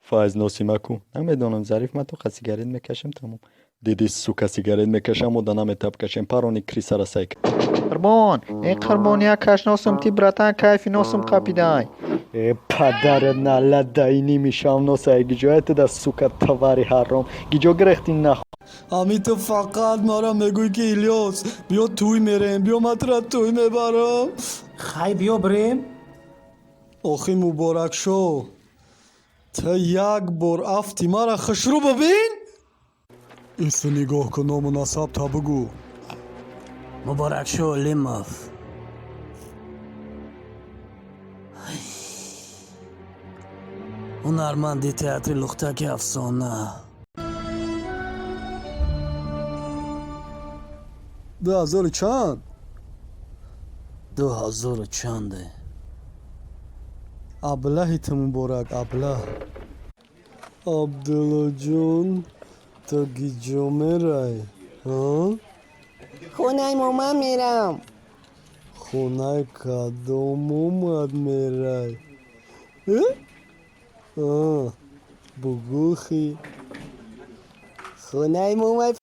فایز نوسیمکو نمیدونم ظریف من تو خود سیگارت میکشم تمام دیدی سوکا سیگارت میکشم و دانم تب کشم پارونی کریسا را سایک قربان این قربانیا کش نوسم تی براتان کیفی نوسم کپیدای پدر نالا داینی میشم نو سایگی جویت دا سوکا تواری حرام گیجو گرختی نخ امی تو فقط ما را میگوی که ایلیاس بیا توی میریم بیا من تو را توی میبرم خی بیا بریم. آخی مبارک شو تا یک بار افتی مرا خشرو ببین ایسا نگاه کن نامناسب تا بگو مبارک شو لیماف. هنرمندی تئاتر لختک افسانه. 2000 چند 2000 و چنده. ابلهیت مبارک ابله عبدالله جون تا گیجا میرای ها خونه مامان میرم. خونه کدام اومد میرای بگو خی خونه مامان